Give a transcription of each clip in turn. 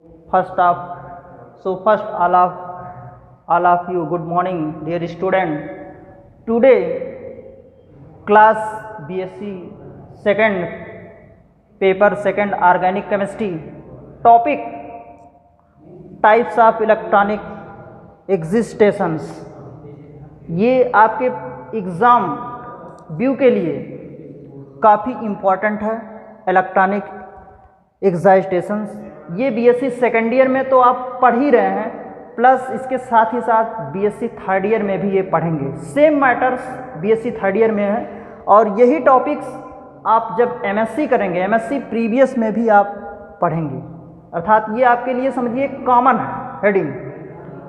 First all of you, good morning, dear student. Today, class BSc second paper second organic chemistry topic types of electronic existations. ये आपके exam view के लिए काफ़ी important है। Electronic एक्साइटेशंस ये BSc second year में तो आप पढ़ ही रहे हैं, प्लस इसके साथ ही साथ बीएससी थर्ड ईयर में भी ये पढ़ेंगे। Same matters BSc third year में है और यही टॉपिक्स आप जब एमएससी करेंगे, एमएससी प्रीवियस में भी आप पढ़ेंगे, अर्थात ये आपके लिए समझिए कॉमन है हेडिंग।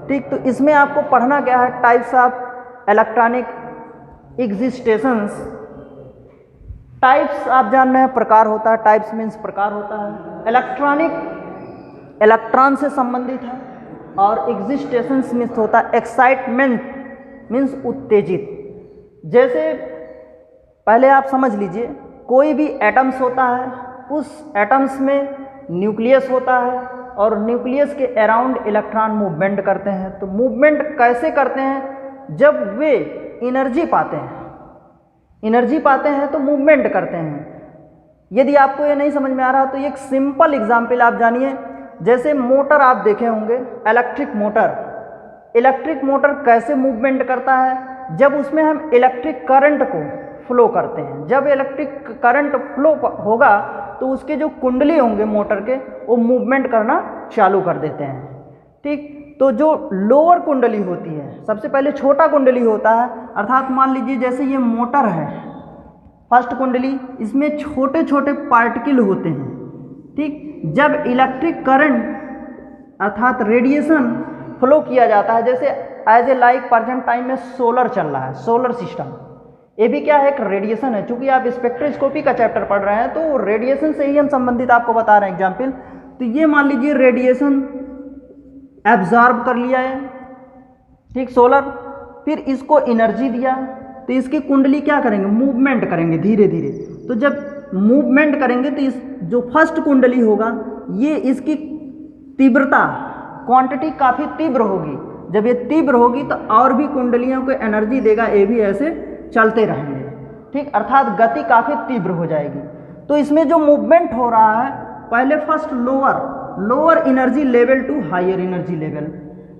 ठीक, तो इसमें आपको पढ़ना क्या है, टाइप्स ऑफ इलेक्ट्रॉनिक एक्जिस्टेशंस। टाइप्स आप जान रहे हैं, प्रकार होता है, टाइप्स मीन्स प्रकार होता है। इलेक्ट्रॉनिक इलेक्ट्रॉन से संबंधित है और एग्जिस्टेशंस मीन्स होता है एक्साइटमेंट मीन्स उत्तेजित। जैसे पहले आप समझ लीजिए, कोई भी एटम्स होता है, उस एटम्स में न्यूक्लियस होता है और न्यूक्लियस के अराउंड इलेक्ट्रॉन मूवमेंट करते हैं। तो मूवमेंट कैसे करते हैं, जब वे एनर्जी पाते हैं, एनर्जी पाते हैं तो मूवमेंट करते हैं। यदि आपको ये नहीं समझ में आ रहा तो एक सिंपल एग्जाम्पल आप जानिए। जैसे मोटर आप देखे होंगे, इलेक्ट्रिक मोटर। इलेक्ट्रिक मोटर कैसे मूवमेंट करता है, जब उसमें हम इलेक्ट्रिक करंट को फ्लो करते हैं। जब इलेक्ट्रिक करंट फ्लो होगा तो उसके जो कुंडली होंगे मोटर के, वो मूवमेंट करना चालू कर देते हैं। ठीक, तो जो लोअर कुंडली होती है, सबसे पहले छोटा कुंडली होता है, अर्थात मान लीजिए जैसे ये मोटर है, फर्स्ट कुंडली, इसमें छोटे छोटे पार्टिकल होते हैं। ठीक, जब इलेक्ट्रिक करंट अर्थात रेडिएशन फ्लो किया जाता है, जैसे as a like present time में सोलर चल रहा है, सोलर सिस्टम, ये भी क्या है, एक रेडिएशन है। चूंकि आप स्पेक्ट्रोस्कोपी का चैप्टर पढ़ रहे हैं तो रेडिएशन से ही हम संबंधित आपको बता रहे हैं एग्जाम्पल। तो ये मान लीजिए रेडिएशन एब्जॉर्ब कर लिया है, ठीक, सोलर, फिर इसको एनर्जी दिया, तो इसकी कुंडली क्या करेंगे, मूवमेंट करेंगे धीरे धीरे। तो जब मूवमेंट करेंगे तो इस जो फर्स्ट कुंडली होगा, ये इसकी तीव्रता क्वांटिटी काफ़ी तीव्र होगी। जब ये तीव्र होगी तो और भी कुंडलियों को एनर्जी देगा, ये भी ऐसे चलते रहेंगे। ठीक, अर्थात गति काफ़ी तीव्र हो जाएगी। तो इसमें जो मूवमेंट हो रहा है, पहले first lower energy level to higher energy level.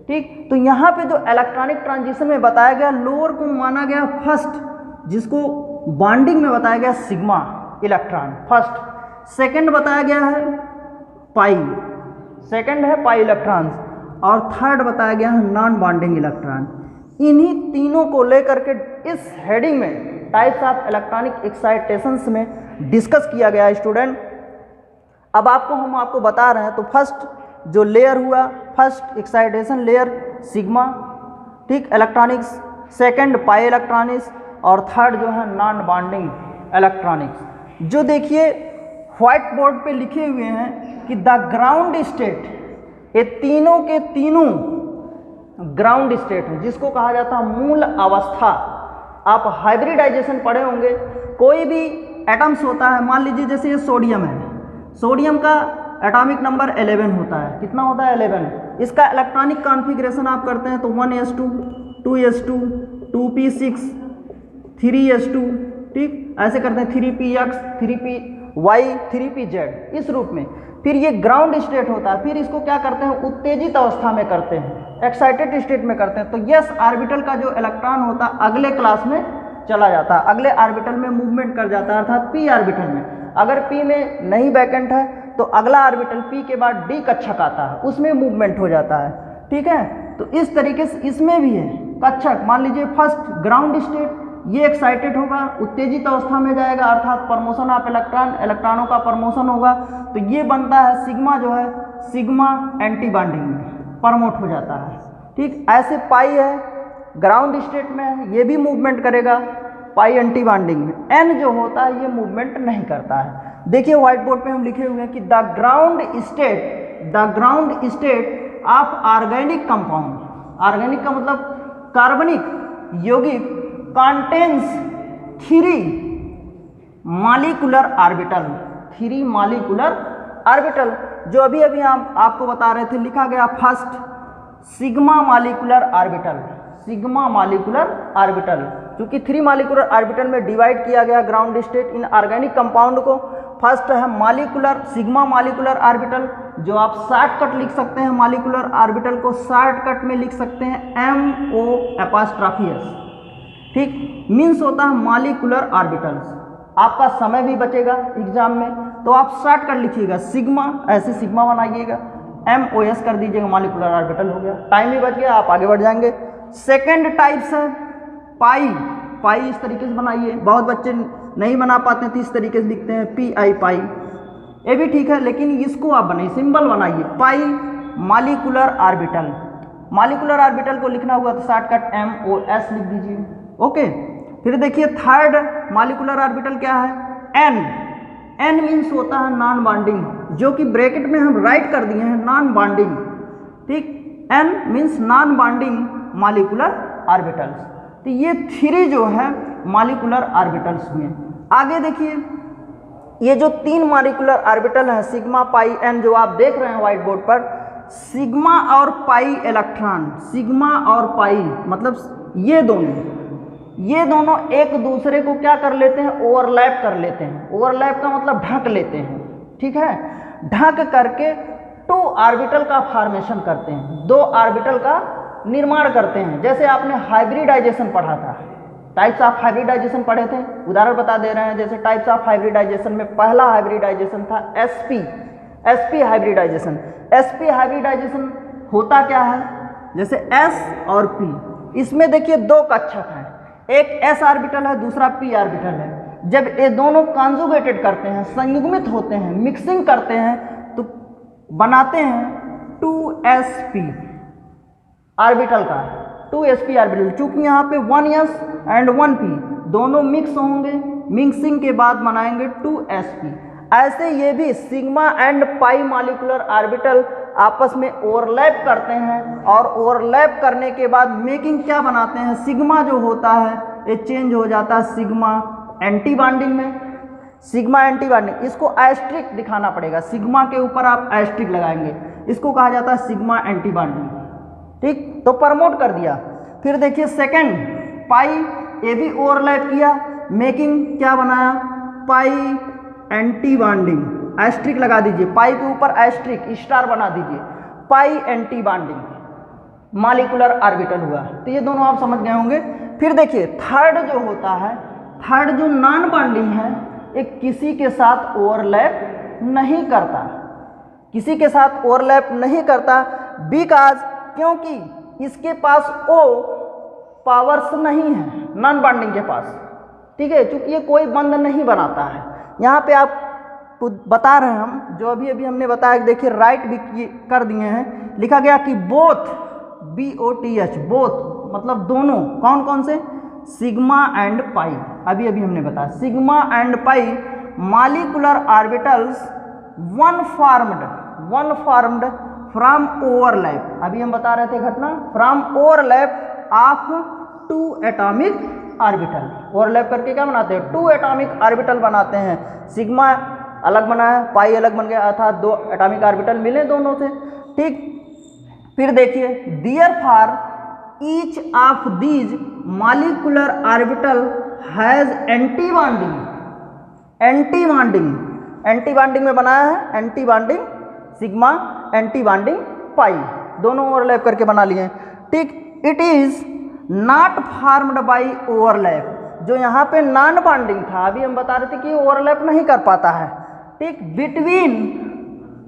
ठीक, तो यहाँ पे जो इलेक्ट्रॉनिक ट्रांजिशन में बताया गया, लोअर को माना गया फर्स्ट, जिसको बॉन्डिंग में बताया गया सिग्मा इलेक्ट्रॉन फर्स्ट। सेकंड बताया गया है पाई, सेकंड है पाई इलेक्ट्रॉन्स, और थर्ड बताया गया है नॉन बॉन्डिंग इलेक्ट्रॉन। इन्हीं तीनों को लेकर के इस हेडिंग में टाइप्स ऑफ इलेक्ट्रॉनिक एक्साइटेशंस में डिस्कस किया गया है स्टूडेंट। अब हम आपको बता रहे हैं। तो फर्स्ट जो लेयर हुआ, फर्स्ट एक्साइटेशन लेयर सिग्मा, ठीक, इलेक्ट्रॉनिक्स, सेकंड पाई इलेक्ट्रॉनिक्स, और थर्ड जो है नॉन बॉन्डिंग इलेक्ट्रॉनिक्स। जो देखिए व्हाइट बोर्ड पे लिखे हुए हैं कि द ग्राउंड स्टेट, ये तीनों के तीनों ग्राउंड स्टेट है, जिसको कहा जाता है मूल अवस्था। आप हाइब्रिडाइजेशन पढ़े होंगे, कोई भी एटम्स होता है, मान लीजिए जैसे ये सोडियम है, सोडियम का एटॉमिक नंबर 11 होता है। कितना होता है, 11। इसका इलेक्ट्रॉनिक कॉन्फ़िगरेशन आप करते हैं तो 1s2, 2s2, 2p6, 3s2, ठीक, ऐसे करते हैं 3px, 3py, 3pz, इस रूप में। फिर ये ग्राउंड स्टेट होता है, फिर इसको क्या करते हैं, उत्तेजित अवस्था में करते हैं, एक्साइटेड स्टेट में करते हैं। तो यस ऑर्बिटल का जो इलेक्ट्रॉन होता है अगले क्लास में चला जाता है, अगले ऑर्बिटल में मूवमेंट कर जाता है, अर्थात p ऑर्बिटल में। अगर p में नहीं वैकेंट है तो अगला ऑर्बिटल p के बाद d कक्षक आता है, उसमें मूवमेंट हो जाता है। ठीक है, तो इस तरीके से इसमें भी है कक्षक। मान लीजिए फर्स्ट ग्राउंड स्टेट, ये एक्साइटेड होगा, उत्तेजित अवस्था में जाएगा, अर्थात प्रमोशन ऑफ इलेक्ट्रॉन, इलेक्ट्रॉनों का प्रमोशन होगा। तो ये बनता है सिग्मा, जो है सिग्मा एंटी बॉन्डिंग में प्रमोट हो जाता है। ठीक, ऐसे पाई है ग्राउंड स्टेट में है, ये भी मूवमेंट करेगा पाई एंटी बॉन्डिंग में। एन जो होता है ये मूवमेंट नहीं करता है। देखिए व्हाइट बोर्ड पे हम लिखे हुए हैं कि the ground state of organic compound, organic का मतलब कार्बनिक यौगिक, contains 3 molecular orbital, 3 molecular orbital. जो अभी अभी हम आपको बता रहे थे, लिखा गया first sigma molecular orbital, sigma molecular orbital, क्योंकि 3 मॉलिक्यूलर ऑर्बिटल में डिवाइड किया गया ground state in organic compound को। फर्स्ट है मॉलिक्यूलर सिग्मा मॉलिक्यूलर ऑर्बिटल, जो आप शॉर्टकट लिख सकते हैं, मॉलिक्यूलर ऑर्बिटल को शॉर्टकट में लिख सकते हैं MO', ठीक, मीन्स होता है मॉलिक्यूलर ऑर्बिटल्स। आपका समय भी बचेगा एग्जाम में, तो आप शॉर्टकट लिखिएगा सिग्मा, ऐसे सिग्मा बनाइएगा, MOS कर दीजिएगा, मॉलिक्यूलर ऑर्बिटल हो गया, टाइम भी बच गया, आप आगे बढ़ जाएंगे। सेकेंड टाइप्स है पाई, पाई इस तरीके से बनाइए, बहुत बच्चे नहीं बना पाते हैं तो इस तरीके से लिखते हैं PI पाई, ये भी ठीक है, लेकिन इसको आप बनाइए, सिंबल बनाइए, पाई मॉलिक्यूलर ऑर्बिटल। मॉलिक्यूलर ऑर्बिटल को लिखना हुआ तो शॉर्टकट MOS लिख दीजिए, ओके। फिर देखिए थर्ड मॉलिक्यूलर ऑर्बिटल क्या है, N मीन्स होता है नॉन बॉन्डिंग, जो कि ब्रैकेट में हम राइट कर दिए हैं नॉन बॉन्डिंग, ठीक, N means non bonding molecular orbitals. तो ये 3 जो है मॉलिक्यूलर ऑर्बिटल्स में। आगे देखिए ये जो 3 मॉलिक्यूलर ऑर्बिटल है सिग्मा पाई N, जो आप देख रहे हैं व्हाइट बोर्ड पर, सिग्मा और पाई इलेक्ट्रॉन, सिग्मा और पाई मतलब ये दोनों एक दूसरे को क्या कर लेते हैं, ओवरलैप कर लेते हैं। ओवरलैप का मतलब ढक लेते हैं, ठीक है, ढक करके 2 ऑर्बिटल का फॉर्मेशन करते हैं, 2 ऑर्बिटल का निर्माण करते हैं। जैसे आपने हाइब्रिडाइजेशन पढ़ा था, टाइप्स ऑफ हाइब्रिडाइजेशन पढ़े थे, उदाहरण बता दे रहे हैं। जैसे टाइप्स ऑफ हाइब्रिडाइजेशन में पहला हाइब्रिडाइजेशन था sp हाइब्रिडाइजेशन। sp हाइब्रिडाइजेशन होता क्या है, जैसे s और p, इसमें देखिए 2 कक्षक हैं, एक s ऑर्बिटल है, दूसरा p ऑर्बिटल है। जब ये दोनों कॉन्जुगेटेड करते हैं, संयुग्मित होते हैं, मिक्सिंग करते हैं, तो बनाते हैं 2sp ऑर्बिटल का, 2sp ऑर्बिटल। चूंकि यहाँ पे 1s एंड 1p दोनों मिक्स होंगे, मिक्सिंग के बाद बनाएंगे 2sp। ऐसे ये भी sigma and pi molecular orbital आपस में ओवरलैप करते हैं, और ओवरलैप करने के बाद मेकिंग क्या बनाते हैं, सिग्मा जो होता है ये चेंज हो जाता है सिग्मा एंटी बॉन्डिंग में, सिग्मा एंटी बॉन्डिंग। इसको एस्ट्रिक दिखाना पड़ेगा, सिग्मा के ऊपर आप एस्ट्रिक लगाएंगे, इसको कहा जाता है सिग्मा एंटी बॉन्डिंग, ठीक, तो प्रमोट कर दिया। फिर देखिए सेकेंड पाई, ये भी ओवरलैप किया, मेकिंग क्या बनाया, पाई एंटी बॉन्डिंग, एस्ट्रिक लगा दीजिए, पाई के ऊपर एस्ट्रिक स्टार बना दीजिए, पाई एंटी बॉन्डिंग मॉलिक्यूलर ऑर्बिटल हुआ। तो ये दोनों आप समझ गए होंगे। फिर देखिए थर्ड जो होता है, थर्ड जो नॉन बॉन्डिंग है, एक किसी के साथ ओवरलैप नहीं करता, किसी के साथ ओवरलैप नहीं करता, बिकॉज क्योंकि इसके पास O पावर्स नहीं है नॉन बॉन्डिंग के पास, ठीक है, क्योंकि ये कोई बंध नहीं बनाता है। यहाँ पे आप बता रहे हैं हम, जो अभी अभी हमने बताया, देखिए राइट भी कर दिए हैं, लिखा गया कि बोथ BOTH, बोथ मतलब दोनों, कौन कौन से, सिग्मा एंड पाई, अभी अभी हमने बताया sigma and pi molecular orbitals one formed from overlap, अभी हम बता रहे थे घटना, from overlap of 2 atomic orbital. Overlap करके क्या बनाते हैं, 2 एटॉमिक ऑर्बिटल बनाते हैं, सिग्मा अलग बनाया, पाई अलग बन गया, अर्थात 2 एटॉमिक ऑर्बिटल मिले दोनों से, ठीक। फिर देखिए therefore each of these molecular orbital has anti bonding, anti bonding में बनाया है, anti bonding sigma, anti bonding पाई, दोनों ओवरलैप करके बना लिए, ठीक। It is not formed by overlap, जो यहाँ पे नॉन बॉन्डिंग था, अभी हम बता रहे थे कि ओवरलैप नहीं कर पाता है, ठीक, between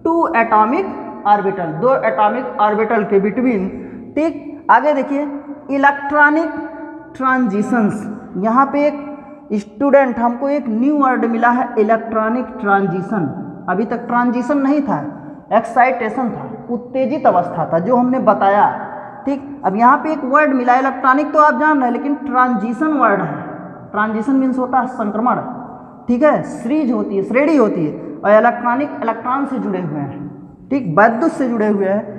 2 atomic orbital, 2 atomic orbital के बिटवीन, ठीक। आगे देखिए इलेक्ट्रॉनिक ट्रांजिशंस, यहाँ पे एक स्टूडेंट, हमको एक न्यू वर्ड मिला है इलेक्ट्रॉनिक ट्रांजिशन, अभी तक ट्रांजिशन नहीं था, एक्साइटेशन था, उत्तेजित अवस्था था, जो हमने बताया, ठीक। अब यहाँ पे एक वर्ड मिला इलेक्ट्रॉनिक, तो आप जान रहे हैं, लेकिन ट्रांजिशन वर्ड है, ट्रांजिशन मीन्स होता है संक्रमण, ठीक है, श्रेणी होती है, और इलेक्ट्रॉनिक इलेक्ट्रॉन से जुड़े हुए हैं, ठीक, वैद्युत से जुड़े हुए हैं।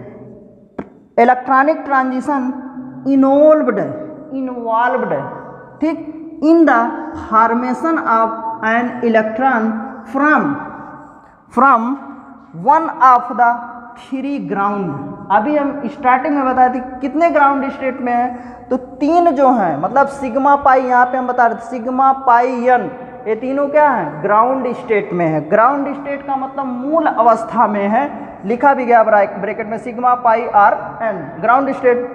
इलेक्ट्रॉनिक ट्रांजिशन इन्वॉल्व्ड, ठीक, in the formation of an electron from one of the three ground. अभी हम स्टार्टिंग में बताए थे कितने ग्राउंड स्टेट में है, तो 3 जो हैं, मतलब सिग्मा पाई, यहाँ पे हम बता रहे थे सिग्मा पाई एन, ये तीनों क्या है, ग्राउंड स्टेट में है। ग्राउंड स्टेट का मतलब मूल अवस्था में है, लिखा भी गया ब्रैकेट में sigma pi or N, ground state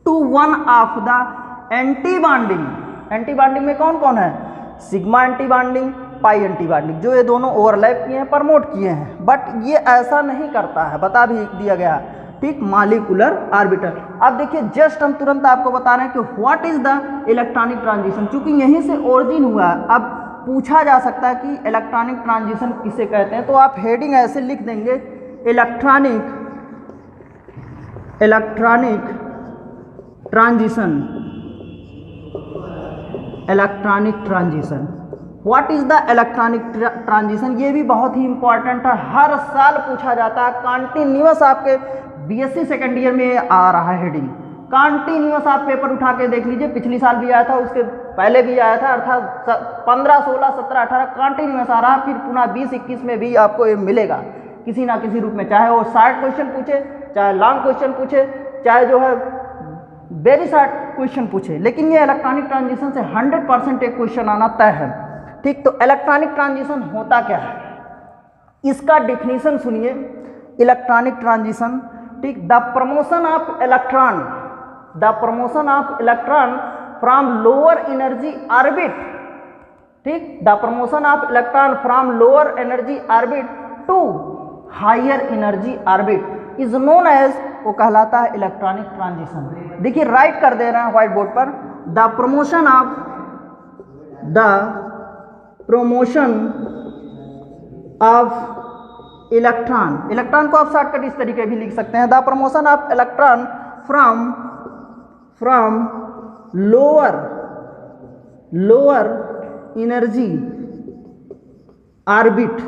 to one of the anti bonding. Anti bonding में कौन कौन है, sigma anti bonding, pi anti bonding, जो ये दोनों ओवरलैप किए हैं, प्रमोट किए हैं, बट ये ऐसा नहीं करता है, बता भी दिया गया, ठीक, मॉलिक्यूलर ऑर्बिटल। अब देखिए जस्ट हम तुरंत आपको बता रहे हैं कि what is the electronic transition, चूंकि यहीं से ओरिजिन हुआ है। अब पूछा जा सकता है कि इलेक्ट्रॉनिक ट्रांजिशन किसे कहते हैं, तो आप हेडिंग ऐसे लिख देंगे, electronic transition, electronic transition. What is the electronic transition, ये भी बहुत ही इंपॉर्टेंट है, हर साल पूछा जाता है, कंटिन्यूअस आपके बीएससी सेकेंड ईयर में आ रहा है हेडिंग, कंटिन्यूअस आप पेपर उठा के देख लीजिए, पिछली साल भी आया था, उसके पहले भी आया था, अर्थात 15, 16, 17, 18 कंटिन्यूअस आ रहा है, फिर पुनः 20, 21 में भी आपको ये मिलेगा किसी ना किसी रूप में, चाहे वो शॉर्ट क्वेश्चन पूछे, चाहे लॉन्ग क्वेश्चन पूछे, चाहे जो है वेरी शॉर्ट क्वेश्चन पूछे, लेकिन ये इलेक्ट्रॉनिक ट्रांजिशन से 100% एक क्वेश्चन आना तय है, ठीक। तो इलेक्ट्रॉनिक ट्रांजिशन होता क्या है, इसका डेफिनेशन सुनिए, इलेक्ट्रॉनिक ट्रांजिशन, ठीक, the promotion of electron from lower energy orbit, ठीक, the promotion of electron from lower energy orbit to higher energy orbit is known as, वो कहलाता है इलेक्ट्रॉनिक ट्रांजिशन। देखिए राइट कर दे रहे हैं व्हाइट बोर्ड पर, द प्रमोशन ऑफ इलेक्ट्रॉन को आप शॉर्टकट इस तरीके भी लिख सकते हैं, the promotion of electron from lower energy orbit,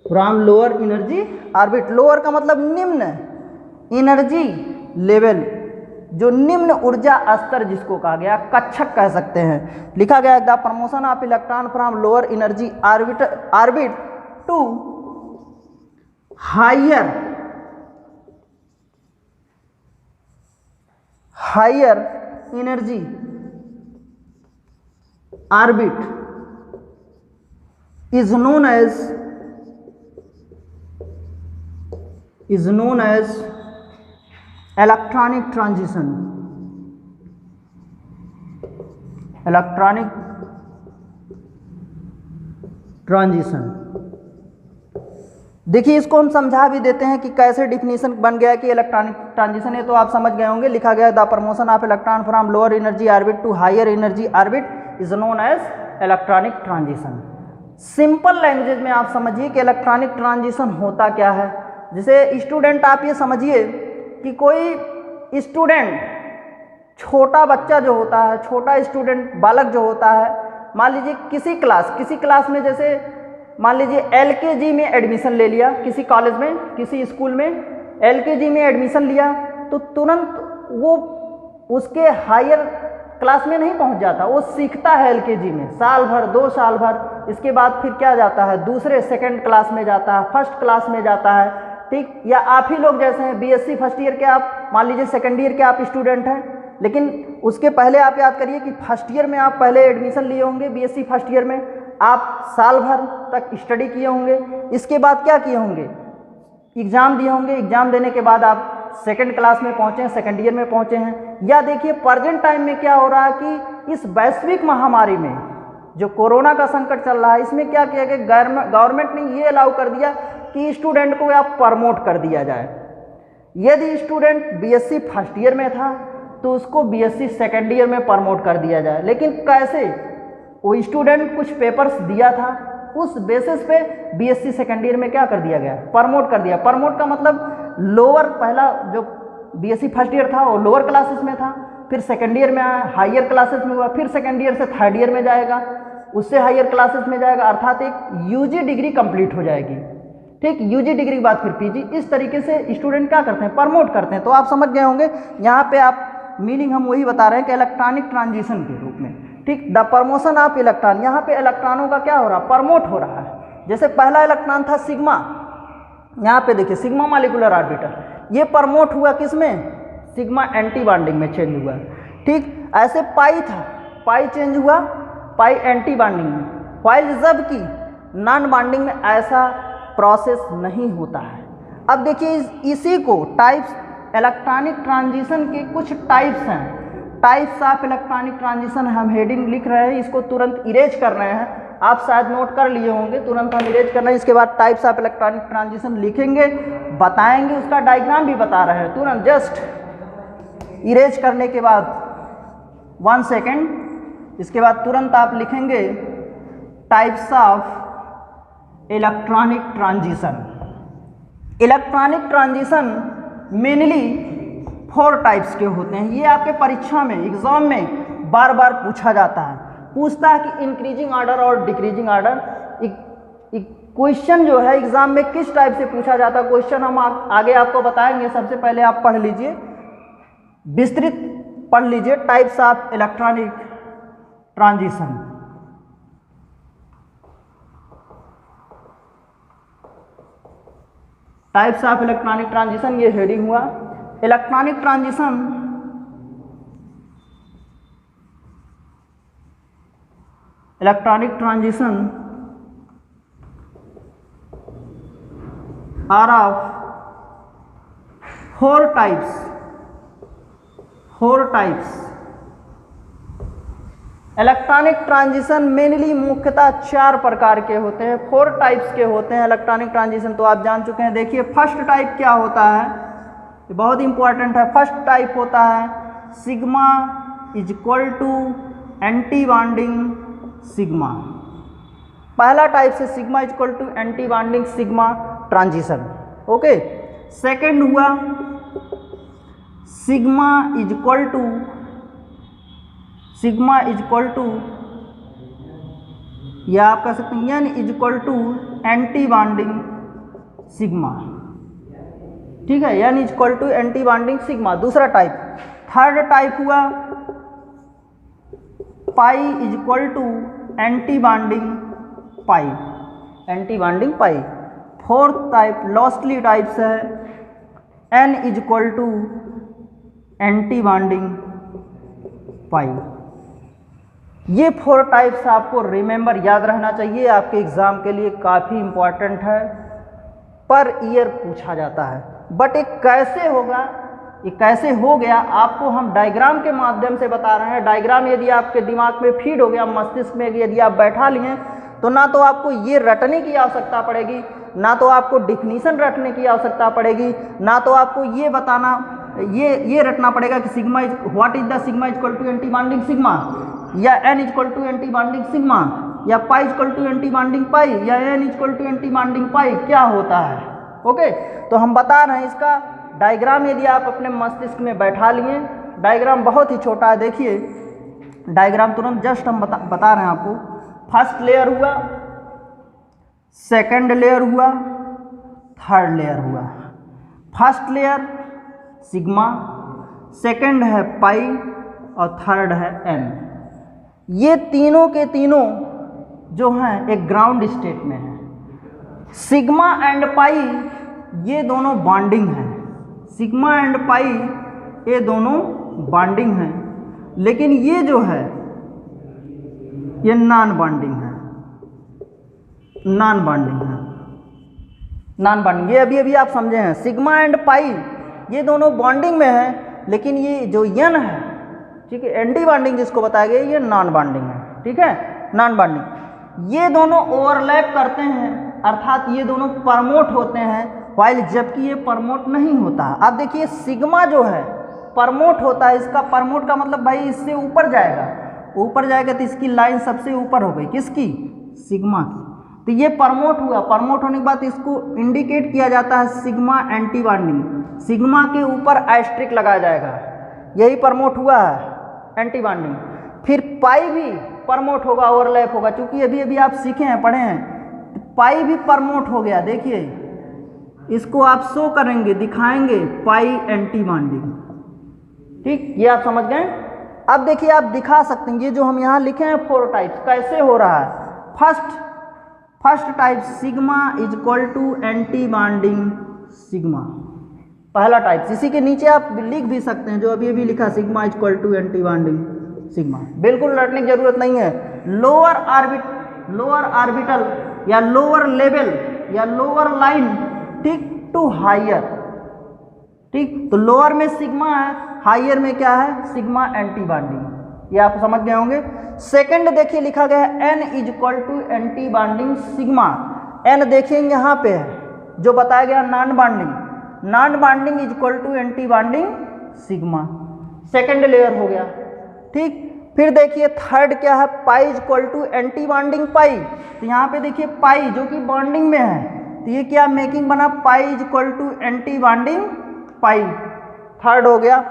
from lower energy orbit, lower का मतलब निम्न एनर्जी लेवल, जो निम्न ऊर्जा स्तर जिसको कहा गया, कक्षक कह सकते हैं, लिखा गया the promotion of electron from lower energy orbit to higher energy orbit is known as electronic transition। देखिए इसको हम समझा भी देते हैं कि कैसे डिफिनीशन बन गया कि इलेक्ट्रॉनिक ट्रांजिशन है, तो आप समझ गए होंगे, लिखा गया the promotion of electron from lower energy orbit to higher energy orbit is known as electronic transition. Simple language में आप समझिए कि इलेक्ट्रॉनिक ट्रांजिशन होता क्या है। जैसे स्टूडेंट आप ये समझिए कि कोई स्टूडेंट, छोटा बच्चा जो होता है, छोटा स्टूडेंट, बालक जो होता है, मान लीजिए किसी क्लास में, जैसे मान लीजिए LKG में एडमिशन ले लिया, किसी कॉलेज में, किसी स्कूल में LKG में एडमिशन लिया, तो तुरंत वो उसके हायर क्लास में नहीं पहुंच जाता, वो सीखता है LKG में साल भर, 2 साल भर, इसके बाद फिर क्या जाता है, दूसरे सेकंड क्लास में जाता है, फर्स्ट क्लास में जाता है, ठीक। या आप ही लोग जैसे हैं BSc फर्स्ट ईयर के, आप मान लीजिए सेकंड ईयर के आप स्टूडेंट हैं, लेकिन उसके पहले आप याद करिए कि फर्स्ट ईयर में आप पहले एडमिशन लिए होंगे, BSc फर्स्ट ईयर में आप साल भर तक स्टडी किए होंगे, इसके बाद क्या किए होंगे, एग्ज़ाम दिए होंगे, एग्ज़ाम देने के बाद आप सेकंड क्लास में पहुँचे हैं, सेकंड ईयर में पहुँचे हैं। या देखिए प्रेजेंट टाइम में क्या हो रहा है कि इस वैश्विक महामारी में जो कोरोना का संकट चल रहा है, इसमें क्या किया गया, गवर्नमेंट ने ये अलाउ कर दिया कि स्टूडेंट को आप प्रमोट कर दिया जाए। यदि स्टूडेंट BSc फर्स्ट ईयर में था तो उसको BSc सेकेंड ईयर में प्रमोट कर दिया जाए। लेकिन कैसे, वो स्टूडेंट कुछ पेपर्स दिया था, उस बेसिस पे BSc सेकेंड ईयर में क्या कर दिया गया, प्रमोट कर दिया। प्रमोट का मतलब लोअर, पहला जो BSc फर्स्ट ईयर था वो लोअर क्लासेस में था, फिर सेकेंड ईयर में आया, हायर क्लासेस में हुआ, फिर सेकेंड ईयर से थर्ड ईयर में जाएगा, उससे हायर क्लासेस में जाएगा, अर्थात एक UG डिग्री कंप्लीट हो जाएगी, ठीक। UG डिग्री के बाद फिर PG, इस तरीके से स्टूडेंट क्या करते हैं, प्रमोट करते हैं। तो आप समझ गए होंगे, यहाँ पे आप मीनिंग हम वही बता रहे हैं कि इलेक्ट्रॉनिक ट्रांजिशन के रूप में, ठीक। द प्रमोशन ऑफ इलेक्ट्रॉन, यहाँ पे इलेक्ट्रॉनों का क्या हो रहा है, प्रमोट हो रहा है, जैसे पहला इलेक्ट्रॉन था सिग्मा, यहाँ पे देखिए सिग्मा मॉलिक्यूलर ऑर्बिटल, ये प्रमोट हुआ किसमें, सिग्मा एंटी बॉन्डिंग में चेंज हुआ। ठीक, ऐसे पाई था, पाई चेंज हुआ पाई एंटी बॉन्डिंग में, व्हाइल जबकि नॉन बॉन्डिंग में ऐसा प्रोसेस नहीं होता है। अब देखिए इसी को टाइप्स, इलेक्ट्रॉनिक ट्रांजिशन के कुछ टाइप्स हैं, टाइप्स ऑफ इलेक्ट्रॉनिक ट्रांजिशन हम हेडिंग लिख रहे हैं, इसको तुरंत इरेज कर रहे हैं, आप शायद नोट कर लिए होंगे, तुरंत हम इरेज कर रहे हैं। इसके बाद टाइप्स ऑफ इलेक्ट्रॉनिक ट्रांजिशन लिखेंगे, बताएंगे, उसका डायग्राम भी बता रहे हैं, तुरंत जस्ट इरेज करने के बाद 1 सेकेंड, इसके बाद तुरंत आप लिखेंगे types of electronic transition. Electronic transition mainly 4 types के होते हैं, ये आपके परीक्षा में एग्जाम में बार बार पूछा जाता है, पूछता है कि इंक्रीजिंग ऑर्डर और डिक्रीजिंग ऑर्डर। क्वेश्चन जो है एग्जाम में किस टाइप से पूछा जाता है, क्वेश्चन हम आगे आपको बताएंगे। सबसे पहले आप पढ़ लीजिए, विस्तृत पढ़ लीजिए types of electronic transition. Types of electronic transition, ये हेडिंग हुआ। Electronic transition are of 4 types. Electronic transition mainly मुख्यतः 4 प्रकार के होते हैं, 4 टाइप्स के होते हैं इलेक्ट्रॉनिक ट्रांजिशन, तो आप जान चुके हैं। देखिए फर्स्ट टाइप क्या होता है, ये बहुत इंपॉर्टेंट है। फर्स्ट टाइप होता है sigma is equal to anti bonding sigma. पहला टाइप से sigma is equal to anti bonding sigma transition. Okay, second हुआ सिग्मा इज इक्वल टू या आप कह सकते हैं N is equal to anti bonding sigma. ठीक है, N is equal to anti bonding sigma, दूसरा टाइप। थर्ड टाइप हुआ pi is equal to anti bonding pi. Fourth type lastly types है N is equal to anti bonding pi. ये 4 types आपको remember याद रहना चाहिए, आपके एग्जाम के लिए काफ़ी इंपॉर्टेंट है, पर ईयर पूछा जाता है। बट ये कैसे होगा, ये कैसे हो गया, आपको हम डायग्राम के माध्यम से बता रहे हैं। डायग्राम यदि आपके दिमाग में फीड हो गया, मस्तिष्क में यदि आप बैठा लिए, तो ना तो आपको ये रटने की आवश्यकता पड़ेगी, ना तो आपको डिफिनीशन रटने की आवश्यकता पड़ेगी, ना तो आपको ये बताना, ये रटना पड़ेगा कि sigma is what is the sigma is equal to anti bonding sigma, या N is equal to anti bonding sigma, या pi is equal to anti bonding pi, या N is equal to anti bonding pi, क्या होता है। Okay, तो हम बता रहे हैं इसका डायग्राम यदि आप अपने मस्तिष्क में बैठा लिए। डायग्राम बहुत ही छोटा है, देखिए डायग्राम तुरंत जस्ट हम बता रहे हैं आपको। फर्स्ट लेयर हुआ, सेकंड लेयर हुआ, थर्ड लेयर हुआ। फर्स्ट लेयर सिग्मा, सेकंड है पाई और थर्ड है एन। ये तीनों के तीनों जो हैं एक ग्राउंड स्टेट में है। सिग्मा एंड पाई ये दोनों बॉन्डिंग हैं, सिग्मा एंड पाई ये दोनों बॉन्डिंग हैं, लेकिन ये जो है ये नॉन बॉन्डिंग है, नॉन बॉन्डिंग। ये अभी आप समझे हैं, सिग्मा एंड पाई ये दोनों बॉन्डिंग में है, लेकिन ये जो एन है, ठीक है, एंटी बॉन्डिंग जिसको बताया गया, ये नॉन बॉन्डिंग है। ठीक है, नॉन बॉन्डिंग। ये दोनों ओवरलैप करते हैं, अर्थात ये दोनों प्रमोट होते हैं, वाइल जबकि ये प्रमोट नहीं होता। अब देखिए सिग्मा जो है प्रमोट होता है, इसका प्रमोट का मतलब भाई इससे ऊपर जाएगा, तो इसकी लाइन सबसे ऊपर हो गई, किसकी, सिग्मा की। तो ये प्रमोट हुआ, प्रमोट होने के बाद इसको इंडिकेट किया जाता है सिग्मा एंटी बॉन्डिंग, सिग्मा के ऊपर एस्ट्रिक लगाया जाएगा, यही प्रमोट हुआ है एंटी बॉन्डिंग। फिर पाई भी प्रमोट होगा, ओवरलैप होगा, क्योंकि अभी आप सीखे हैं, पढ़े हैं, पाई भी प्रमोट हो गया। देखिए इसको आप शो करेंगे, दिखाएंगे पाई एंटी बॉन्डिंग। ठीक, ये आप समझ गए। अब देखिए आप दिखा सकते हैं, ये जो हम यहाँ लिखे हैं 4 टाइप्स कैसे हो रहा है। First type sigma is equal to anti bonding sigma, पहला टाइप। इसी के नीचे आप लिख भी सकते हैं जो अभी अभी लिखा, sigma is equal to anti bonding sigma, बिल्कुल रटने की जरूरत नहीं है। लोअर ऑर्बिटल या लोअर लेवल या लोअर लाइन, ठीक, टू हायर, ठीक, तो लोअर में सिग्मा है, हायर में क्या है, सिग्मा एंटी बॉन्डिंग, ये आप समझ गए होंगे। सेकंड देखिए लिखा गया है N is equal to anti bonding sigma, N देखिए यहाँ पे है जो बताया गया non bonding is equal to anti bonding sigma, second layer हो गया, ठीक। फिर देखिए थर्ड क्या है, pi is equal to anti bonding pi, तो यहाँ पे देखिए पाई जो कि बॉन्डिंग में है, तो ये क्या मेकिंग बना, pi is equal to anti bonding pi, third हो गया।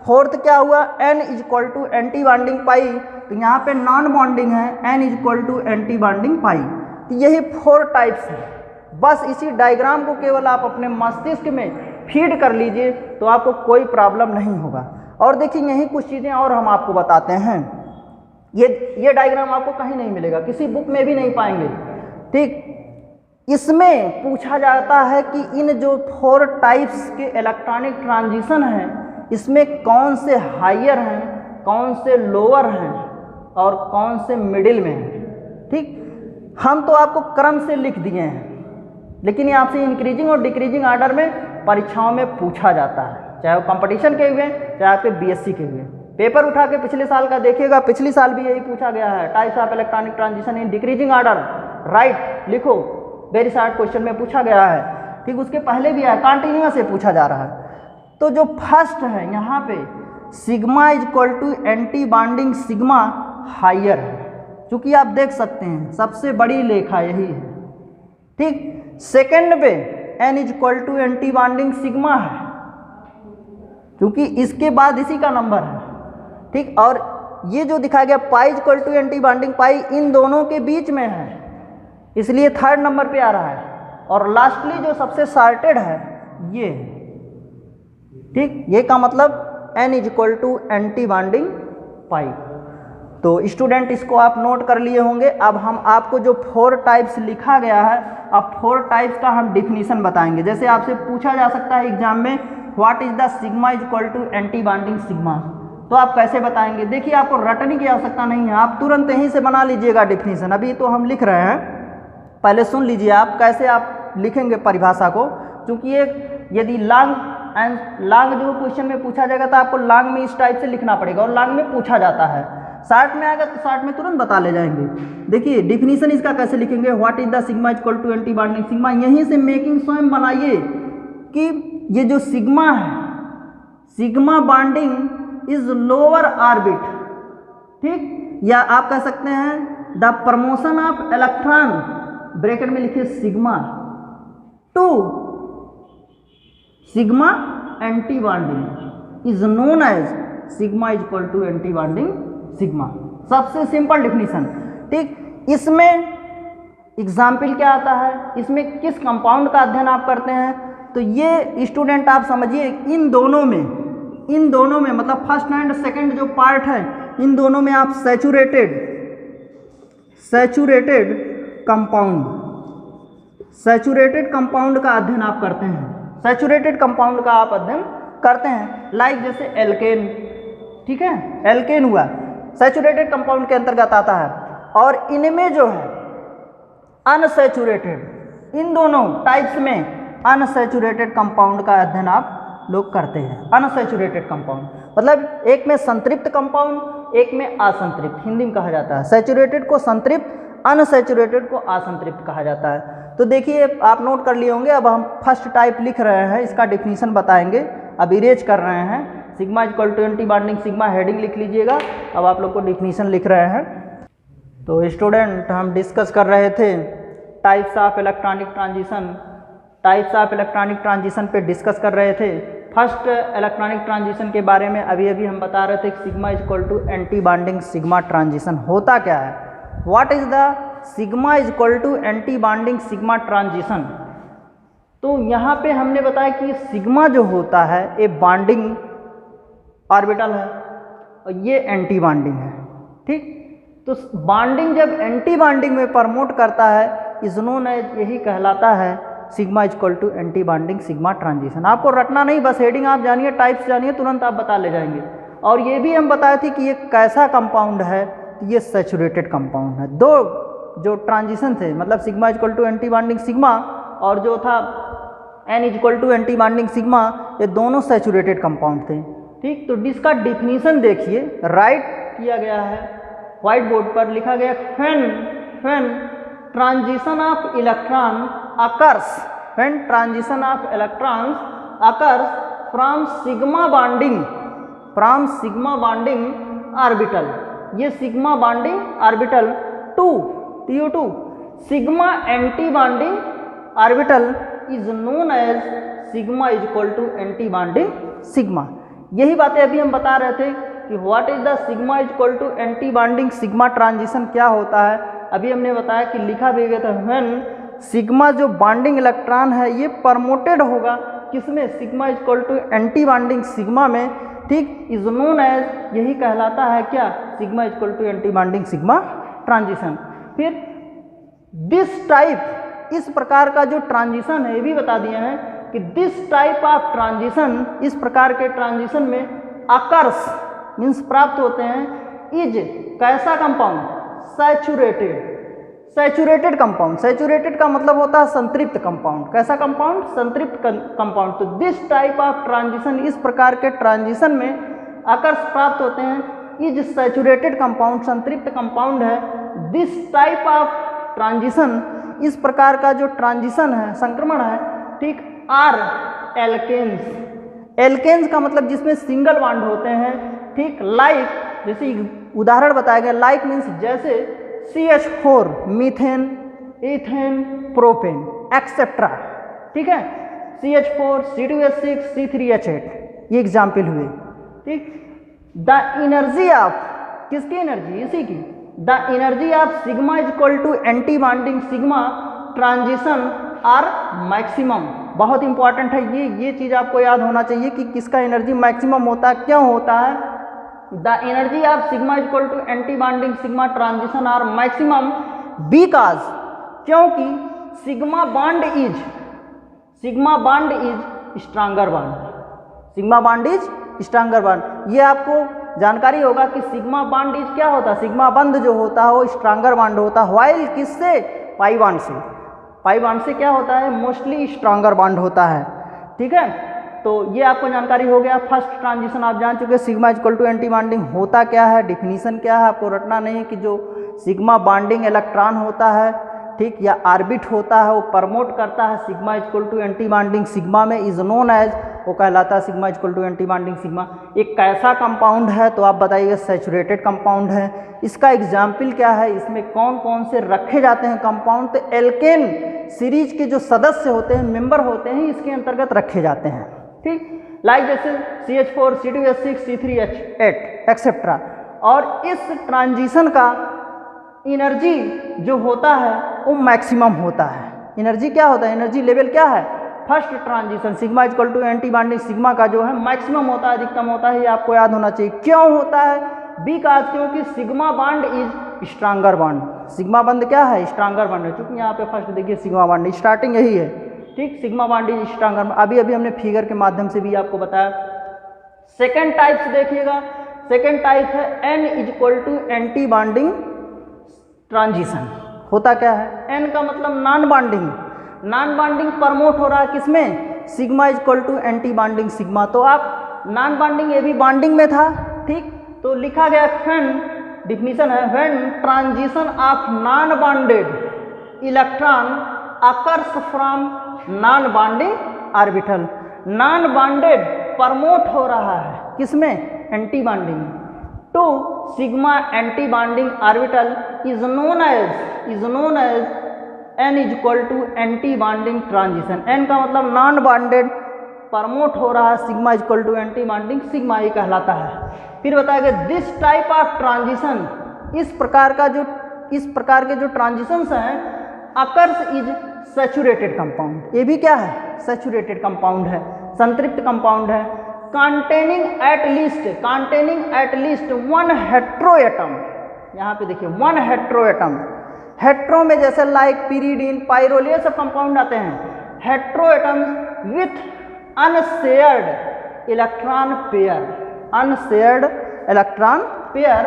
फोर्थ क्या हुआ, N is equal to anti bonding pi, तो यहाँ पे नॉन बॉन्डिंग है, N is equal to anti bonding pi, तो यही 4 टाइप्स हैं। बस इसी डायग्राम को केवल आप अपने मस्तिष्क में फीड कर लीजिए तो आपको कोई प्रॉब्लम नहीं होगा। और देखिए यही कुछ चीज़ें और हम आपको बताते हैं, ये डायग्राम आपको कहीं नहीं मिलेगा, किसी बुक में भी नहीं पाएंगे, ठीक। इसमें पूछा जाता है कि इन जो 4 टाइप्स के इलेक्ट्रॉनिक ट्रांजिशन हैं, इसमें कौन से हायर हैं, कौन से लोअर हैं और कौन से मिडिल में हैं, ठीक। हम तो आपको क्रम से लिख दिए हैं, लेकिन ये आपसे इंक्रीजिंग और डिक्रीजिंग ऑर्डर में परीक्षाओं में पूछा जाता है, चाहे वो कंपटीशन के हुए चाहे आपके बीएससी के हुए। पेपर उठा के पिछले साल का देखिएगा, पिछले साल भी यही पूछा गया है, types of electronic transition in decreasing order, right लिखो, वेरी शॉर्ट क्वेश्चन में पूछा गया है, ठीक। उसके पहले भी है, कंटिन्यूअस से पूछा जा रहा है। तो जो फर्स्ट है यहाँ पे sigma is equal to anti bonding sigma higher है, क्योंकि आप देख सकते हैं सबसे बड़ी लेखा यही है, ठीक। सेकंड पे N is equal to anti bonding sigma है, क्योंकि इसके बाद इसी का नंबर है, ठीक। और ये जो दिखाया गया pi is equal to anti bonding pi इन दोनों के बीच में है, इसलिए थर्ड नंबर पे आ रहा है। और लास्टली जो सबसे शार्टेड है ये, ठीक, ये का मतलब N is equal to anti bonding pi. तो स्टूडेंट इसको आप नोट कर लिए होंगे। अब हम आपको जो 4 टाइप्स लिखा गया है, अब 4 टाइप्स का हम डिफिनीशन बताएंगे। जैसे आपसे पूछा जा सकता है एग्जाम में what is the sigma is equal to anti bonding sigma, तो आप कैसे बताएंगे। देखिए आपको रटने की आवश्यकता नहीं है, आप तुरंत यहीं से बना लीजिएगा डिफिनीशन। अभी तो हम लिख रहे हैं, पहले सुन लीजिए आप कैसे आप लिखेंगे परिभाषा को, क्योंकि ये यदि लॉन्ग जो क्वेश्चन में पूछा जाएगा तो आपको लॉन्ग में इस टाइप से लिखना पड़ेगा, और लॉन्ग में पूछा जाता है। शॉर्ट में आएगा तो शॉर्ट में तुरंत बता ले जाएंगे। देखिए डिफिनीशन इसका कैसे लिखेंगे, what is the sigma equal to anti bonding sigma, यहीं से मेकिंग स्वयं बनाइए कि ये जो सिग्मा है, sigma bonding is lower orbit, ठीक, या आप कह सकते हैं the promotion of electron, bracket में लिखिए sigma, to sigma anti bonding is known as sigma is equal to anti bonding sigma. सबसे सिंपल डिफिनीशन, ठीक। इसमें एग्जाम्पल क्या आता है, इसमें किस कंपाउंड का अध्ययन आप करते हैं, तो ये स्टूडेंट आप समझिए इन दोनों में मतलब फर्स्ट एंड सेकंड जो पार्ट है, इन दोनों में आप सैचुरेटेड कंपाउंड का अध्ययन आप करते हैं, सैचुरेटेड कंपाउंड का आप अध्ययन करते हैं। लाइक जैसे एल्केन, ठीक है, एल्केन हुआ सैचुरेटेड कंपाउंड के अंतर्गत आता है। और इनमें जो है अनसैचुरेटेड, इन दोनों टाइप्स में अनसैचुरेटेड कंपाउंड का अध्ययन आप लोग करते हैं। अनसैचुरेटेड कंपाउंड मतलब एक में संतृप्त कंपाउंड, एक में असंतृप्त, हिंदी में कहा जाता है। सैचुरेटेड को संतृप्त, अनसैचुरेटेड को असंतृप्त कहा जाता है। तो देखिए आप नोट कर लिए होंगे। अब हम फर्स्ट टाइप लिख रहे हैं, इसका डिफिनीशन बताएंगे। अब इरेज कर रहे हैं, sigma equal to anti bonding sigma, heading लिख लीजिएगा। अब आप लोग को डिफिनीशन लिख रहे हैं। तो स्टूडेंट हम डिस्कस कर रहे थे टाइप्स ऑफ इलेक्ट्रॉनिक ट्रांजिशन पे डिस्कस कर रहे थे। फर्स्ट इलेक्ट्रॉनिक ट्रांजिशन के बारे में अभी हम बता रहे थे कि sigma equal to anti bonding sigma transition होता क्या है, what is the sigma is equal to anti bonding sigma transition. तो यहाँ पे हमने बताया कि सिग्मा जो होता है ये बॉन्डिंग ऑर्बिटल है और ये एंटी बॉन्डिंग है, ठीक। तो बॉन्डिंग जब एंटी बॉन्डिंग में प्रमोट करता है इज नोन एज, यही कहलाता है sigma is equal to anti bonding sigma transition. आपको रटना नहीं, बस हेडिंग आप जानिए, टाइप्स जानिए, तुरंत आप बता ले जाएंगे। और ये भी हम बताए थे कि ये कैसा कंपाउंड है, तो ये सैचुरेटेड कंपाउंड है। दो जो ट्रांजिशन थे, मतलब sigma is equal to anti bonding sigma और जो था N is equal to anti bonding sigma, ये दोनों सैचुरेटेड कंपाउंड थे। ठीक, तो इसका डिफिनीशन देखिए, राइट किया गया है व्हाइट बोर्ड पर, लिखा गया when transition of electron occurs, when transition of electrons occurs from sigma bonding orbital, ये sigma bonding orbital to TU2 sigma anti bonding orbital is known as sigma is equal to anti bonding sigma. यही बातें अभी हम बता रहे थे कि what is the sigma is equal to anti bonding sigma transition क्या होता है। अभी हमने बताया कि लिखा भी गया था व्हेन सिग्मा जो बॉन्डिंग इलेक्ट्रॉन है ये प्रमोटेड होगा किसमें, sigma is equal to anti bonding sigma में। ठीक, इज नोन एज, यही कहलाता है क्या, sigma is equal to anti bonding sigma transition. फिर दिस टाइप, इस प्रकार का जो ट्रांजिशन है, ये भी बता दिया है कि दिस टाइप ऑफ ट्रांजिशन, इस प्रकार के ट्रांजिशन में अकर्स मीन्स प्राप्त होते हैं, इज कैसा कंपाउंड, सैचुरेटेड कंपाउंड। सैचुरेटेड का मतलब होता है संतृप्त कंपाउंड। कैसा कंपाउंड, संतृप्त कंपाउंड। तो दिस टाइप ऑफ ट्रांजिशन, इस प्रकार के ट्रांजिशन में अकर्स प्राप्त होते हैं, इज सैचुरेटेड कंपाउंड, संतृप्त कंपाउंड है। दिस टाइप ऑफ ट्रांजिशन, इस प्रकार का जो ट्रांजिशन है, संक्रमण है, ठीक, आर एल्केन्स। एल्केन्स का मतलब जिसमें सिंगल बॉन्ड होते हैं, ठीक, लाइक, जैसे उदाहरण बताया गया, लाइक मीन्स जैसे CH4 methane, ethane, propane etcetera. ठीक है, CH4 C2H6 C3H8, ये एग्जाम्पल हुए। ठीक, द एनर्जी ऑफ, किसकी एनर्जी, इसी की, the energy of sigma is equal to anti bonding sigma transition are maximum. बहुत इंपॉर्टेंट है ये चीज आपको याद होना चाहिए कि किसका एनर्जी मैक्सिमम होता है, क्यों होता है। The energy of sigma is equal to anti bonding sigma transition are maximum because, क्योंकि sigma bond is stronger bond, sigma bond is stronger bond. ये आपको जानकारी होगा कि सिग्मा बॉन्ड इज क्या होता है, सिग्मा बंध जो होता है वो स्ट्रांगर बॉन्ड होता है, व्हाइल किससे, पाई बॉन्ड से। पाई बॉन्ड से क्या होता है, मोस्टली स्ट्रांगर बॉन्ड होता है। ठीक है, तो ये आपको जानकारी हो गया। फर्स्ट ट्रांजिशन आप जान चुके, sigma equal to anti bonding होता क्या है, डिफिनीशन क्या है, आपको रटना नहीं कि जो सिग्मा बॉन्डिंग इलेक्ट्रॉन होता है, ठीक, या ऑर्बिट होता है, वो प्रमोट करता है sigma equal to anti bonding sigma में, इज नोन एज, वो कहलाता है sigma equal to anti bonding sigma. एक कैसा कंपाउंड है, तो आप बताइएगा सैचुरेटेड कंपाउंड है। इसका एग्जाम्पल क्या है, इसमें कौन कौन से रखे जाते हैं कंपाउंड, तो एल्केन सीरीज के जो सदस्य होते हैं, मेंबर होते हैं, इसके अंतर्गत रखे जाते हैं। ठीक, लाइक जैसे CH4 C2H6 C3H8 एक्सेट्रा। और इस ट्रांजिशन का एनर्जी जो होता है वो मैक्सिमम होता है। एनर्जी क्या होता है, एनर्जी लेवल क्या है, first transition sigma equal to anti bonding sigma का जो है मैक्सिमम होता है, अधिकतम होता है। ये आपको याद होना चाहिए। क्यों होता है, बिकॉज, क्योंकि sigma bond is stronger bond. Sigma bond क्या है, स्ट्रांगर बॉन्ड है। चूंकि यहाँ पे फर्स्ट देखिए सिग्मा बॉन्ड, स्टार्टिंग यही है। ठीक, सिग्मा बॉन्ड इज स्ट्रांगर। अभी हमने फिगर के माध्यम से भी आपको बताया। सेकेंड टाइप से देखिएगा, सेकेंड टाइप है N is equal to anti bonding transition. होता क्या है, एन का मतलब non bonding, non bonding promote हो रहा है किसमें, sigma is equal to anti bonding sigma. तो आप नॉन बॉन्डिंग, ये भी बॉन्डिंग में था। ठीक, तो लिखा गया व्हेन, डिफिनीशन है when transition of non bonded electron occurs from non bonding orbital. Non bonded promote हो रहा है किसमें, anti bonding, to sigma anti bonding orbital is known as N is equal to anti bonding transition. N का मतलब non bonded promote हो रहा है, sigma is equal to anti bonding sigma, ये कहलाता है। फिर बताया गया दिस टाइप ऑफ ट्रांजिशन, इस प्रकार के जो ट्रांजिशंस हैं, अकर्स इज सैचुरेटेड कंपाउंड। ये भी क्या है, सैचुरेटेड कंपाउंड है, संतृप्त कंपाउंड है। Containing at least one heteroatom, यहाँ पे देखिए वन हेट्रोएटम, हेट्रो में जैसे लाइक पिरीडीन, पाइरोल, ये सब कंपाउंड आते हैं। Hetero atoms with unshared electron pair, unshared electron pair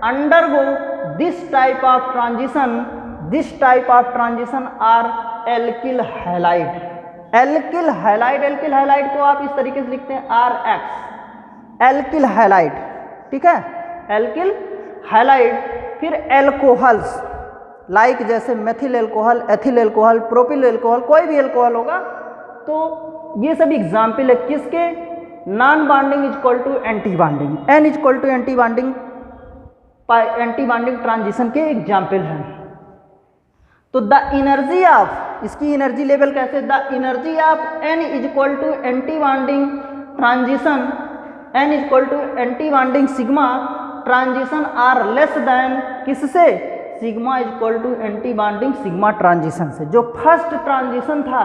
undergo this type of transition, this type of transition are alkyl halide. Alkyl halide, alkyl halide को आप इस तरीके से लिखते हैं RX, एल्किल हैलाइड, ठीक है, एल्किल हैलाइड। फिर एल्कोहल्स लाइक जैसे methyl alcohol, ethyl alcohol, propyl alcohol, कोई भी एल्कोहल होगा तो ये सब एग्जाम्पल है किसके, non bonding is equal to anti bonding, N is equal to anti bonding, anti bonding transition के एग्जाम्पल हैं। तो द एनर्जी ऑफ, इसकी एनर्जी लेवल कैसे, the energy of N is equal to anti bonding transition, N is equal to anti bonding sigma transition are less than किससे, sigma is equal to anti bonding sigma transition से। जो first transition था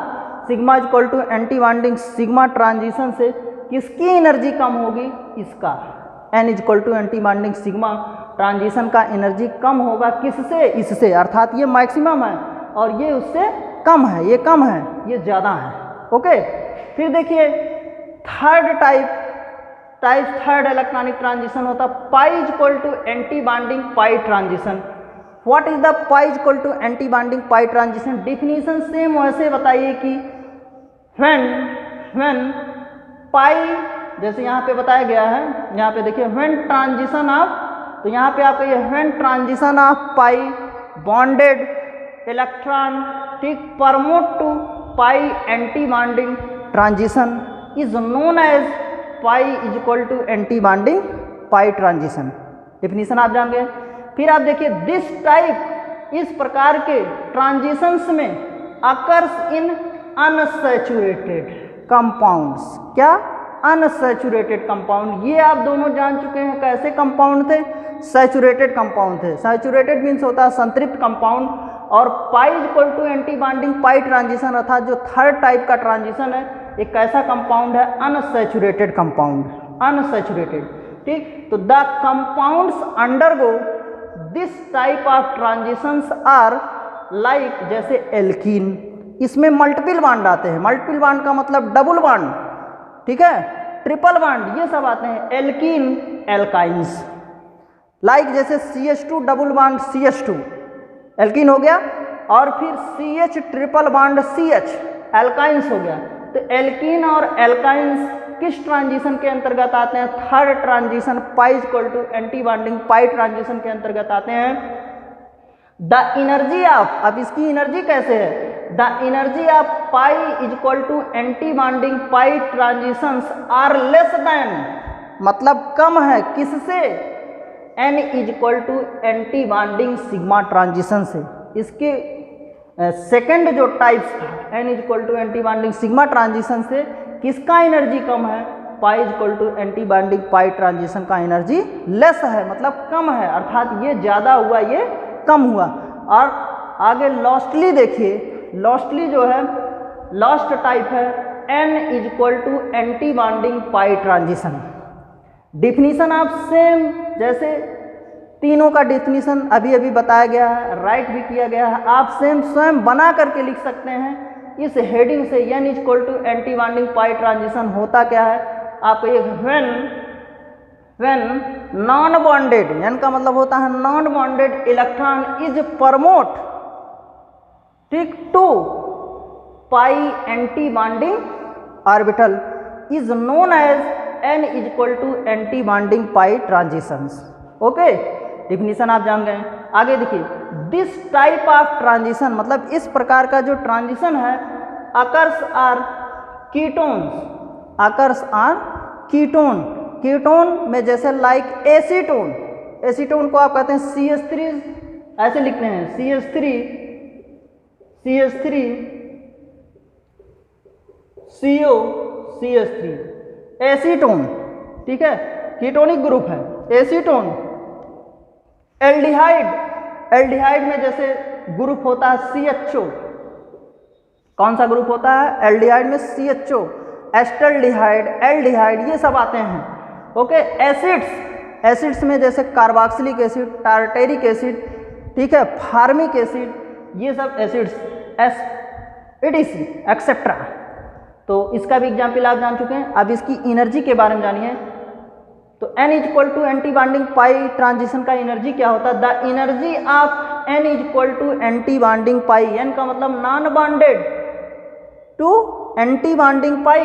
sigma is equal to anti bonding sigma transition से किसकी energy कम होगी, इसका N is equal to anti bonding sigma transition का एनर्जी कम होगा किससे, इससे, अर्थात ये मैक्सिमम है और ये उससे कम है, ये कम है, ये ज़्यादा है। ओके, फिर देखिए थर्ड थर्ड इलेक्ट्रॉनिक ट्रांजिशन होता है pi is equal to anti bonding pi transition. What is the pi is equal to anti bonding pi transition, definition same वैसे बताइए कि व्हेन पाई, जैसे यहाँ पे बताया गया है, यहाँ पे देखिए व्हेन ट्रांजिशन ऑफ, तो यहाँ पे आपका ये when transition of pi bonded electron, ठीक, promote to pi anti bonding transition is known as pi is equal to anti bonding pi transition. Definition आप जान गए। फिर आप देखिए दिस टाइप, इस प्रकार के ट्रांजिशंस में अकर्स इन अनसैचुरेटेड कंपाउंड्स, क्या, अनसैचुरेटेड कंपाउंड। ये आप दोनों जान चुके हैं कैसे कंपाउंड थे, सैचुरेटेड कंपाउंड थे। सैचुरेटेड मीन्स होता है संतृप्त कंपाउंड, और pi is equal to anti bonding pi transition अर्थात जो थर्ड टाइप का ट्रांजिशन है एक कैसा कंपाउंड है, अनसैचुरेटेड कंपाउंड, अनसैचुरेटेड, ठीक। तो the compounds undergo this type of transitions are like, जैसे एल्कीन, इसमें मल्टीपल बॉन्ड आते हैं, मल्टीपल बॉन्ड का मतलब डबल बॉन्ड, ठीक है, ट्रिपल बॉन्ड, ये सब आते हैं, एल्कीन, एल्काइंस, लाइक जैसे CH2 double bond CH2 alkene हो गया, और फिर CH triple bond CH alkynes हो गया। तो एल्कीन और एल्काइंस किस ट्रांजिशन के अंतर्गत आते हैं, third transition pi is equal to anti bonding pi transition के अंतर्गत आते हैं। द एनर्जी ऑफ, अब इसकी एनर्जी कैसे है, the energy of pi is equal to anti bonding pi transitions are less than, मतलब कम है किससे, N is equal to anti bonding sigma transition से। इसके सेकंड जो टाइप्स था N is equal to anti bonding sigma transition से किसका एनर्जी कम है, pi is equal to anti bonding pi transition का एनर्जी लेस है, मतलब कम है, अर्थात ये ज़्यादा हुआ ये कम हुआ। और आगे लॉस्टली देखिए, लॉस्टली जो है लास्ट टाइप है N is equal to anti bonding pi transition. Definition आप सेम, जैसे तीनों का डिफिनीशन अभी अभी बताया गया है, राइट भी किया गया है, आप सेम स्वयं बना करके लिख सकते हैं इस हेडिंग से। N is equal to anti bonding pi transition होता क्या है, आप ये व्हेन नॉन बॉन्डेड, N का मतलब होता है non bonded electron is promote, ठीक, to pi anti bonding orbital is known as N is equal to anti bonding pi transitions. Okay, definition आप जान गए। आगे देखिए, दिस टाइप ऑफ ट्रांजिशन, मतलब इस प्रकार का जो ट्रांजिशन है, occurs are ketones, occurs are ketone, ketone में जैसे लाइक एसीटोन, एसीटोन को आप कहते हैं CH3, ऐसे लिखते हैं CH3 CO CH3 एसीटोन, ठीक है, कीटोनिक ग्रुप है एसीटोन। एल्डिहाइड, एल्डिहाइड में जैसे ग्रुप होता है CHO, कौन सा ग्रुप होता है, एल्डिहाइड में CHO, एस्टल्डिहाइड, एल्डिहाइड, ये सब आते हैं। ओके, एसिड्स, एसिड्स में जैसे कार्बोक्सिलिक एसिड, टार्टेरिक एसिड, ठीक है, फार्मिक एसिड, ये सब एसिड्स एडीसी एक्सेट्रा। तो इसका भी एग्जाम्पल आप जान चुके हैं। अब इसकी एनर्जी के बारे में जानिए। तो N equal to anti bonding pi transition का एनर्जी क्या होता है? The energy of N equal to anti bonding pi, N का मतलब non bonded to anti bonding pi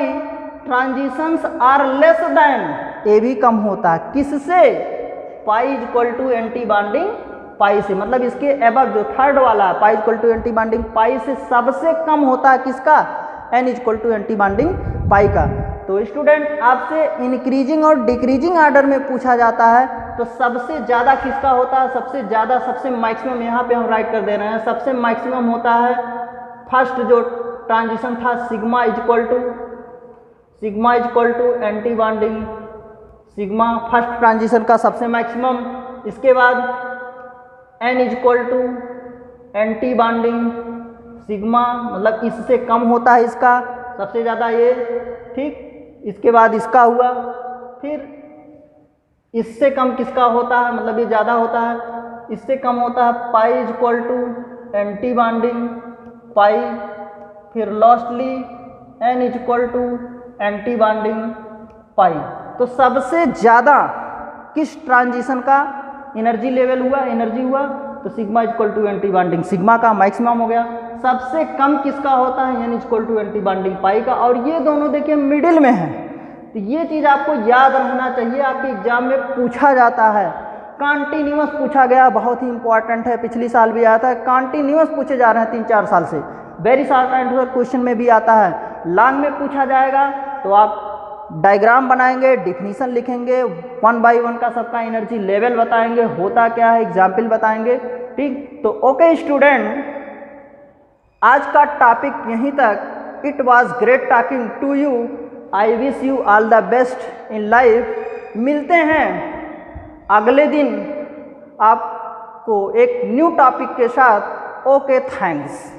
transitions are less than, ये भी कम होता है किससे? Pi equal to anti bonding pi से, मतलब इसके एबव जो थर्ड वाला pi equal to anti bonding pi से सबसे कम होता है किसका? N equal to anti bonding pi का। तो स्टूडेंट आपसे इंक्रीजिंग और डिक्रीजिंग ऑर्डर में पूछा जाता है तो सबसे ज़्यादा किसका होता है? सबसे ज़्यादा, सबसे मैक्सिमम यहाँ पे हम राइट कर दे रहे हैं, सबसे मैक्सिमम होता है फर्स्ट जो ट्रांजिशन था sigma equal to anti bonding sigma, first transition का सबसे मैक्सिमम। इसके बाद N equal to anti bonding sigma, मतलब इससे कम होता है इसका सबसे ज़्यादा ये, ठीक। इसके बाद इसका हुआ, फिर इससे कम किसका होता है, मतलब ये ज़्यादा होता है, इससे कम होता है pi equal to anti bonding pi, फिर lastly N equal to anti bonding pi. तो सबसे ज़्यादा किस ट्रांजिशन का एनर्जी लेवल हुआ, एनर्जी हुआ? तो sigma equal to anti bonding sigma का मैक्सिमम हो गया। सबसे कम किसका होता है? N equal to anti bonding pi का। और ये दोनों देखिए मिडिल में है, तो ये चीज़ आपको याद रखना चाहिए, आपके एग्जाम में पूछा जाता है। कॉन्टिन्यूअस पूछा गया, बहुत ही इंपॉर्टेंट है, पिछली साल भी आया था। कॉन्टिन्यूअस पूछे जा रहे हैं 3-4 साल से, वेरी शॉर्ट आंसर क्वेश्चन में भी आता है। लॉन्ग में पूछा जाएगा तो आप डायग्राम बनाएंगे, डिफिनीशन लिखेंगे, 1 बाय 1 का सबका एनर्जी लेवल बताएंगे, होता क्या है, एग्जाम्पल बताएंगे, ठीक। तो ओके स्टूडेंट, आज का टॉपिक यहीं तक। It was great talking to you, I wish you all the best in life. मिलते हैं अगले दिन आपको एक न्यू टॉपिक के साथ। Okay, thanks.